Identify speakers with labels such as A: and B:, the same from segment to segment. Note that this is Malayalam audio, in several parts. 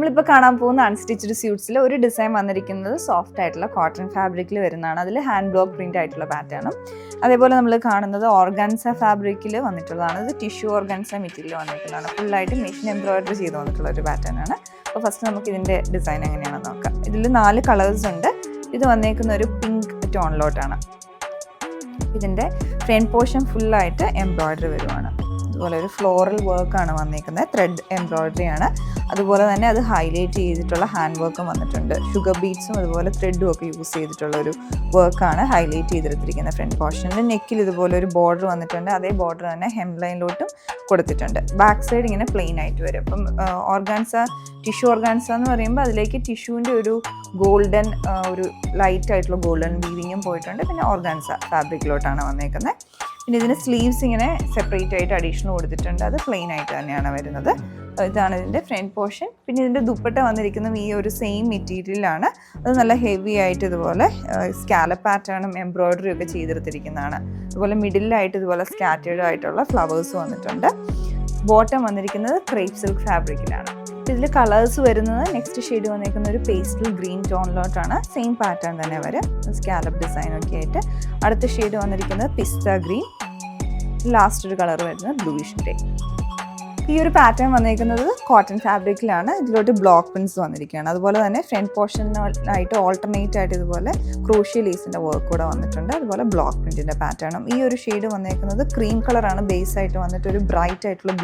A: നമ്മളിപ്പോൾ കാണാൻ പോകുന്ന അൺസ്റ്റിച്ച്ഡ് സ്യൂട്ട്സിൽ ഒരു ഡിസൈൻ വന്നിരിക്കുന്നത് സോഫ്റ്റ് ആയിട്ടുള്ള കോട്ടൺ ഫാബ്രിക്കിൽ വരുന്നതാണ്. അതിൽ ഹാൻഡ് ബ്ലോക്ക് പ്രിന്റ് ആയിട്ടുള്ള പാറ്റേണും. അതേപോലെ നമ്മൾ കാണുന്നത് ഓർഗാൻസ ഫാബ്രിക്കിൽ വന്നിട്ടുള്ളതാണ്. ഇത് ടിഷ്യൂ ഓർഗാൻസ മെറ്റീരിയൽ വന്നിട്ടുള്ളതാണ്. ഫുള്ളായിട്ട് മെഷീൻ എംബ്രോയിഡറി ചെയ്ത് വന്നിട്ടുള്ള ഒരു പാറ്റേൺ ആണ്. അപ്പോൾ ഫസ്റ്റ് നമുക്ക് ഇതിൻ്റെ ഡിസൈൻ എങ്ങനെയാണെന്ന് നോക്കാം. ഇതിൽ 4 കളേഴ്സ് ഉണ്ട്. ഇത് വന്നേക്കുന്ന ഒരു പിങ്ക് ടോണിലോട്ടാണ്. ഇതിൻ്റെ ഫ്രണ്ട് പോർഷൻ ഫുള്ളായിട്ട് എംബ്രോയിഡറി വരുവാണ്. അതുപോലെ ഒരു ഫ്ലോറൽ വർക്കാണ് വന്നിരിക്കുന്നത്. ത്രെഡ് എംബ്രോയിഡറി ആണ്. അതുപോലെ തന്നെ അത് ഹൈലൈറ്റ് ചെയ്തിട്ടുള്ള ഹാൻഡ് വർക്കും വന്നിട്ടുണ്ട്. ഷുഗർ ബീഡ്സും അതുപോലെ ത്രെഡും ഒക്കെ യൂസ് ചെയ്തിട്ടുള്ള ഒരു വർക്കാണ് ഹൈലൈറ്റ് ചെയ്തെടുത്തിരിക്കുന്നത്. ഫ്രണ്ട് പോർഷനിൽ നെക്കിൽ ഇതുപോലെ ഒരു ബോർഡർ വന്നിട്ടുണ്ട്. അതേ ബോർഡർ തന്നെ ഹെം ലൈനിലോട്ടും കൊടുത്തിട്ടുണ്ട്. ബാക്ക് സൈഡ് ഇങ്ങനെ പ്ലെയിൻ ആയിട്ട് വരും. അപ്പം ഓർഗാൻസ, ടിഷ്യൂ ഓർഗാൻസ എന്ന് പറയുമ്പോൾ അതിലേക്ക് ടിഷ്യൂവിൻ്റെ ഒരു ഗോൾഡൻ, ഒരു ലൈറ്റ് ആയിട്ടുള്ള ഗോൾഡൻ വീവിങ്ങും പോയിട്ടുണ്ട്. പിന്നെ ഓർഗാൻസ ഫാബ്രിക്കിലോട്ടാണ് വന്നേക്കുന്നത്. പിന്നെ ഇതിന് സ്ലീവ്സ് ഇങ്ങനെ സെപ്പറേറ്റ് ആയിട്ട് അഡീഷണൽ കൊടുത്തിട്ടുണ്ട്. അത് പ്ലെയിൻ ആയിട്ട് തന്നെയാണ് വരുന്നത്. ഇതാണ് ഇതിൻ്റെ ഫ്രണ്ട് പോർഷൻ. പിന്നെ ഇതിൻ്റെ ദുപ്പട്ട വന്നിരിക്കുന്നത് ഈ ഒരു സെയിം മെറ്റീരിയലാണ്. അത് നല്ല ഹെവി ആയിട്ട് ഇതുപോലെ സ്കാലപ്പ് പാറ്റേണും എംബ്രോയിഡറിയും ഒക്കെ ചെയ്തെടുത്തിരിക്കുന്നതാണ്. അതുപോലെ മിഡിലായിട്ട് ഇതുപോലെ സ്കാറ്റേർഡ് ആയിട്ടുള്ള ഫ്ലവേഴ്സ് വന്നിട്ടുണ്ട്. ബോട്ടം വന്നിരിക്കുന്നത് ക്രേപ്പ് സിൽക്ക് ഫാബ്രിക്കിലാണ്. ഇതിൽ കളേഴ്സ് വരുന്നത് നെക്സ്റ്റ് ഷെയ്ഡ് വന്നിരിക്കുന്ന ഒരു പേസ്റ്റൽ ഗ്രീൻ ടോണിലോട്ടാണ്. സെയിം പാറ്റേൺ തന്നെ വരും, സ്കാലപ്പ് ഡിസൈനൊക്കെ ആയിട്ട്. അടുത്ത ഷെയ്ഡ് വന്നിരിക്കുന്നത് പിസ്ത ഗ്രീൻ. ലാസ്റ്റ് ഒരു കളർ വരുന്നത് ബ്ലൂയിഷ് ഗ്രേ. ഈ ഒരു പാറ്റേൺ വന്നിരിക്കുന്നത് കോട്ടൺ ഫാബ്രിക്കിലാണ്. ഇതിലോട്ട് ബ്ലോക്ക് പ്രിൻസ് വന്നിരിക്കുകയാണ്. അതുപോലെ തന്നെ ഫ്രണ്ട് പോർഷനായിട്ട് ഓൾട്ടർനേറ്റ് ആയിട്ട് ഇതുപോലെ ക്രോഷ്യ ലേസിൻ്റെ വർക്ക് കൂടെ വന്നിട്ടുണ്ട്. അതുപോലെ ബ്ലോക്ക് പ്രിൻറ്റിൻ്റെ പാറ്റേണും. ഈ ഒരു ഷെയ്ഡ് വന്നിരിക്കുന്നത് ക്രീം കളറാണ് ബേസ് ആയിട്ട് വന്നിട്ട് ഒരു ബ്രൈറ്റ് ആയിട്ടുള്ള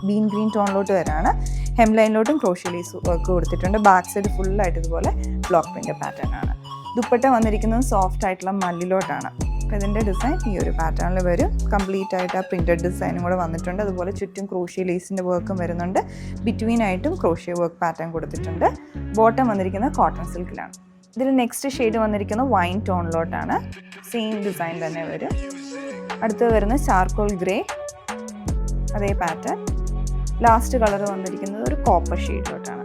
A: ബീൻ ഗ്രീൻ ടോണിലോട്ട് വരാണ്. ഹെം ലൈനിലോട്ടും ക്രോഷ്യ ലേസ് വർക്ക് കൊടുത്തിട്ടുണ്ട്. ബാക്ക് സൈഡ് ഫുള്ളായിട്ട് ഇതുപോലെ ബ്ലോക്ക് പ്രിൻ്റ് പാറ്റേൺ ആണ്. ദുപ്പട്ട വന്നിരിക്കുന്നത് സോഫ്റ്റ് ആയിട്ടുള്ള മല്ലിലോട്ടാണ്. ഇതിൻ്റെ ഡിസൈൻ ഈ ഒരു പാറ്റേണിൽ വരും. കംപ്ലീറ്റ് ആയിട്ട് ആ പ്രിൻറ്റഡ് ഡിസൈനും കൂടെ വന്നിട്ടുണ്ട്. അതുപോലെ ചുറ്റും ക്രോഷ്യ ലേസിൻ്റെ വർക്കും വരുന്നുണ്ട്. ബിറ്റ്വീൻ ആയിട്ടും ക്രോഷ്യ വർക്ക് പാറ്റേൺ കൊടുത്തിട്ടുണ്ട്. ബോട്ടം വന്നിരിക്കുന്നത് കോട്ടൺ സിൽക്കിലാണ്. ഇതിൽ നെക്സ്റ്റ് ഷെയ്ഡ് വന്നിരിക്കുന്നത് വൈൻ ടോണിലോട്ടാണ്. സെയിം ഡിസൈൻ തന്നെ വരും. അടുത്തത് വരുന്നത് ചാർക്കോൾ ഗ്രേ, അതേ പാറ്റേൺ. ലാസ്റ്റ് കളർ വന്നിരിക്കുന്നത് ഒരു കോപ്പർ ഷെയ്ഡിലോട്ടാണ്.